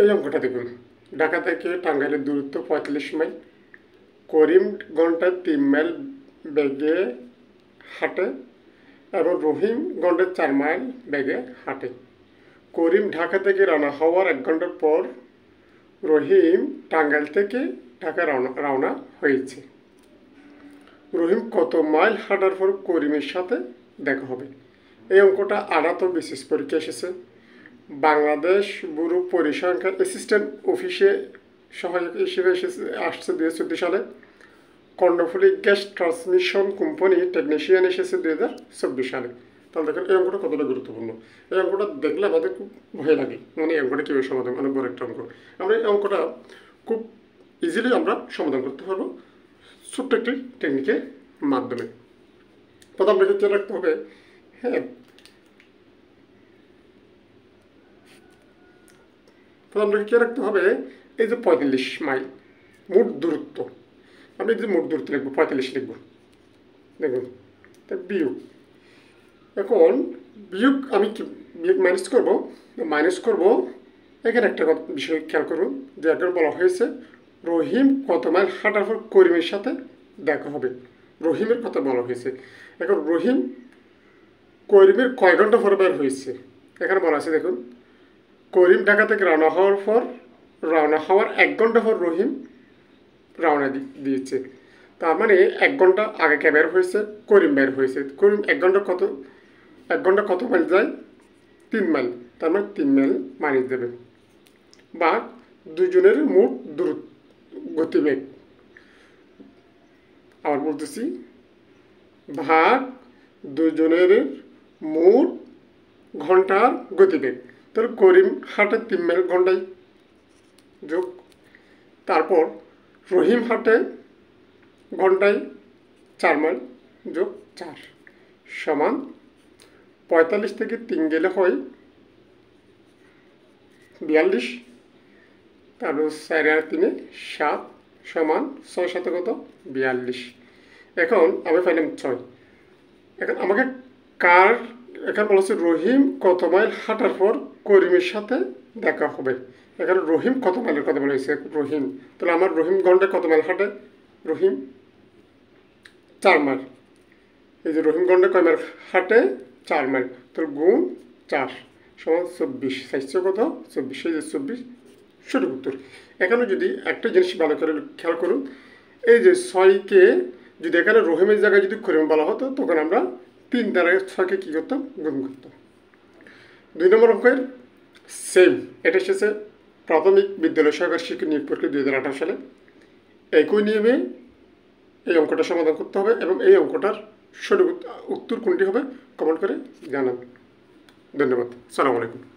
এই অঙ্কটা দেখুন, ঢাকা থেকে টাঙ্গাইলের দূরত্ব ৪৫ মাইল। করিম ঘন্টায় ৩ মাইল বেগে হাঁটে এবং রহিম ঘন্টায় ৪ মাইল বেগে হাঁটে। করিম ঢাকা থেকে রওনা হওয়ার ১ ঘন্টা পর রহিম টাঙ্গাইল থেকে ঢাকা রওনা হয়েছে। রহিম কত মাইল হাঁটার পর করিমের সাথে দেখা হবে? এই অঙ্কটা আনাত বিশেষ পরীক্ষা এসেছে। বাংলাদেশ ব্যুরো পরিসংখ্যান অ্যাসিস্ট্যান্ট অফিসে সহায়ক হিসেবে আসছে ২০১৪ সালে। Karnaphuli gas transmission company technician এসেছে ২০২৪ সালে। তাহলে দেখেন এই অঙ্কটা কতটা গুরুত্বপূর্ণ। এই অঙ্কটা দেখলে আমাদের খুব ভয় লাগে, মানে এই অঙ্কটা কীভাবে সমাধান, অনেক বড় একটা অঙ্ক। আমরা এই অঙ্কটা খুব ইজিলি আমরা সমাধান করতে পারবো ছোট্ট একটি টেকনিকের মাধ্যমে। প্রথম আপনাকে খেয়াল রাখতে হবে, আপনাকে খেয়াল রাখতে হবে এই যে ৪৫ মাইল মোট দূরত্ব। আমি যে মোট দূরত্ব লিখবো ৪৫ লিখব, দেখুন বিয়োগ। এখন বিয়োগ আমি বিয়োগ মাইনাস করবো। এখানে একটা বিষয় খেয়াল করুন যে এখন বলা হয়েছে রহিম কত মাইল হাঁটার পর করিমের সাথে দেখা হবে। রহিমের কথা বলা হয়েছে। এখন রহিম করিমের কয় ঘন্টা পর বের হয়েছে এখানে বলা আছে। দেখুন করিম ঢাকা থেকে রওনা হওয়ার ১ ঘন্টা পর রহিম রওনা দিয়েছে। তার মানে ১ ঘন্টা আগে কে বের হয়েছে? করিম বের হয়েছে। করিম ১ ঘন্টা কত মাইল যায়? ৩ মাইল। তার মানে ৩ মাইল মাইনাস দেবে, বা দুজনের মোট গতিবেগ। আবার বলতেছি, ভাগ দুজনের মোট ঘন্টার গতিবেগ। তাহলে করিম হাঁটে ৩ মাইল ঘন্টায়, যোগ তারপর রহিম হাঁটে ঘন্টায় ৪ মাইল, যোগ ৪ সমান ৪৫ থেকে ৩ গেলে হয় ৪২। তারপর ৪ আর ৩ ৭ সমান ৬ ৭ কত? ৪২। এখন আমি পাইলাম ৬। এখন আমাকে এখানে বলা হচ্ছে রহিম কত মাইল হাঁটার পর করিমের সাথে দেখা হবে। এখানে রহিম কত মাইলের কথা বলা হয়েছে? রহিম, তাহলে আমার রহিম ঘন্টায় কত মাইল হাঁটে? রহিম ৪ মাইল। এই যে রহিম ঘন্টায় কয় মাইল হাঁটে? ৪ মাইল। তাহলে গুণ ৪ সমান ২৪। ৪ কত? ২৪। এই যে ২৪ সঠিক উত্তর। এখানে যদি একটা জিনিস ভালো করে খেয়াল করুন, এই যে ৬কে যদি এখানে রহিমের জায়গায় যদি করিম বলা হতো, তখন আমরা ৩ দ্বারা ৬কে কী করতাম? গুণ করতাম। ২ নম্বর অঙ্কের সেম, এটা এসেছে প্রাথমিক বিদ্যালয় সহকারী শিক্ষক নিয়োগ পরীক্ষা ২০১৮ সালে। একই নিয়মে এই অঙ্কটা সমাধান করতে হবে এবং এই অঙ্কটার সঠিক উত্তর কোনটি হবে কমেন্ট করে জানান। ধন্যবাদ। আসসালামু আলাইকুম।